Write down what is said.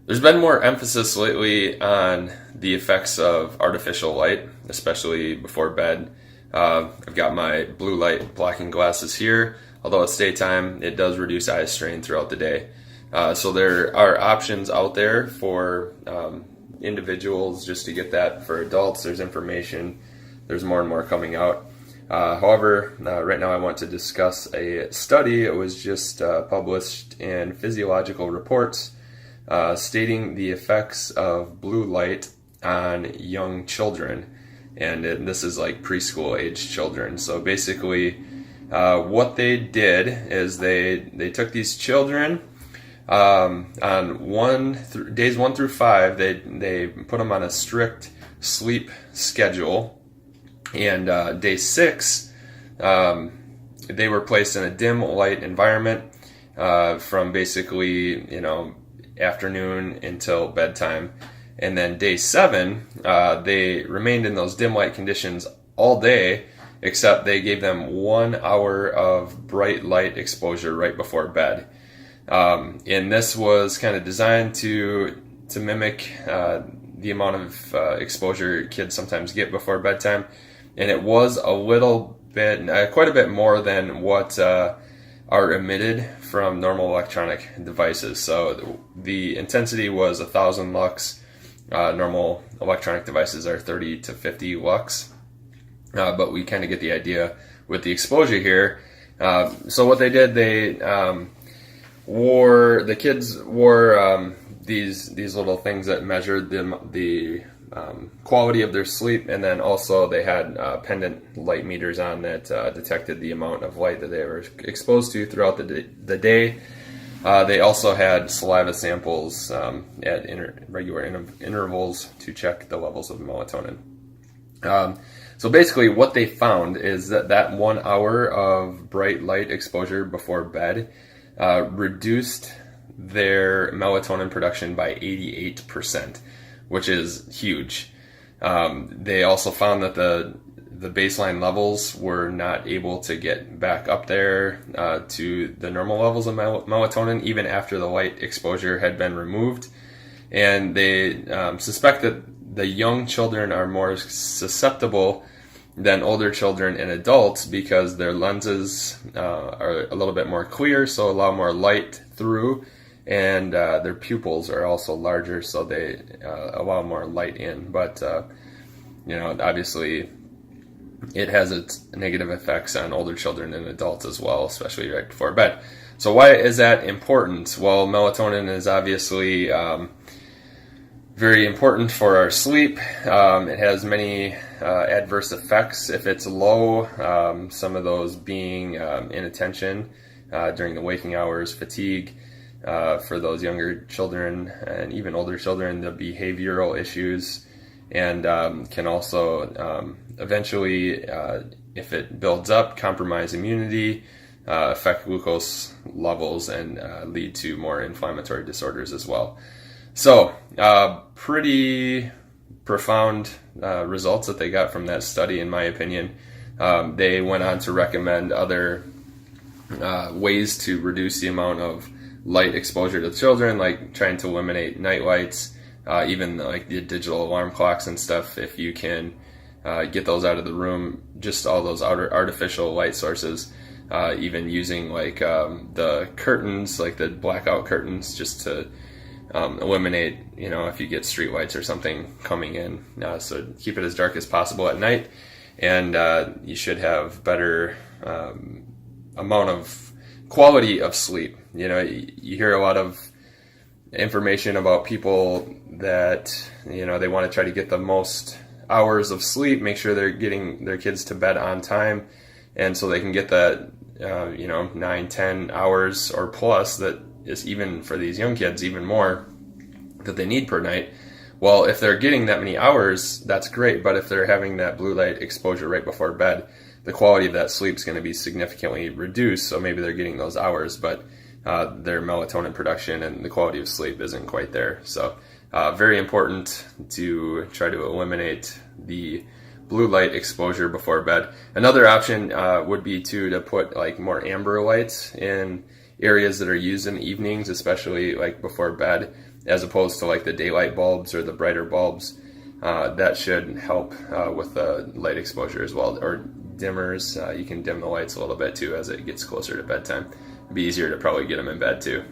There's been more emphasis lately on the effects of artificial light, especially before bed. I've got my blue light blocking glasses here. Although it's daytime, it does reduce eye strain throughout the day. So there are options out there for individuals just to get that. For adults, there's information. There's more and more coming out. However, right now I want to discuss a study. It was just published in Physiological Reports stating the effects of blue light on young children. And this is like preschool age children. So basically, what they did is they took these children on days 1 through 5. They put them on a strict sleep schedule, and day 6, they were placed in a dim light environment from basically afternoon until bedtime. And then day 7, they remained in those dim light conditions all day, except they gave them 1 hour of bright light exposure right before bed. And this was kind of designed to mimic the amount of exposure kids sometimes get before bedtime. And it was a little bit, quite a bit more than what are emitted from normal electronic devices. So the intensity was 1,000 lux. Normal electronic devices are 30 to 50 lux. But we kind of get the idea with the exposure here. So what they did, the kids wore these little things that measured the quality of their sleep, and then also they had pendant light meters on that detected the amount of light that they were exposed to throughout the day. They also had saliva samples at regular intervals to check the levels of melatonin. So basically what they found is that 1 hour of bright light exposure before bed reduced their melatonin production by 88%, which is huge. They also found that the baseline levels were not able to get back up there to the normal levels of melatonin even after the light exposure had been removed. And they suspect that the young children are more susceptible than older children and adults because their lenses are a little bit more clear, so allow more light through, and their pupils are also larger, so they allow more light in. But obviously it has its negative effects on older children and adults as well, especially right before bed. So why is that important? Well, melatonin is obviously very important for our sleep. It has many adverse effects if it's low, some of those being inattention during the waking hours, fatigue for those younger children and even older children, the behavioral issues, and can also eventually, if it builds up, compromise immunity, affect glucose levels, and lead to more inflammatory disorders as well. So, pretty profound results that they got from that study, in my opinion. They went on to recommend other ways to reduce the amount of light exposure to children, like trying to eliminate night lights, even like the digital alarm clocks and stuff. If you can get those out of the room, just all those artificial light sources, even using like the curtains, like the blackout curtains, just to eliminate, if you get street lights or something coming in. So keep it as dark as possible at night, and you should have better amount of quality of sleep. You hear a lot of information about people that, they want to try to get the most hours of sleep, make sure they're getting their kids to bed on time, and so they can get that, 9-10 hours or plus that is, even for these young kids, even more that they need per night. Well, if they're getting that many hours, that's great, but if they're having that blue light exposure right before bed, the quality of that sleep is going to be significantly reduced. So maybe they're getting those hours, but their melatonin production and the quality of sleep isn't quite there. So very important to try to eliminate the blue light exposure before bed. Another option would be to put like more amber lights in areas that are used in the evenings, especially like before bed, as opposed to like the daylight bulbs or the brighter bulbs. That should help with the light exposure as well. Or dimmers, you can dim the lights a little bit too as it gets closer to bedtime. It'd be easier to probably get them in bed too.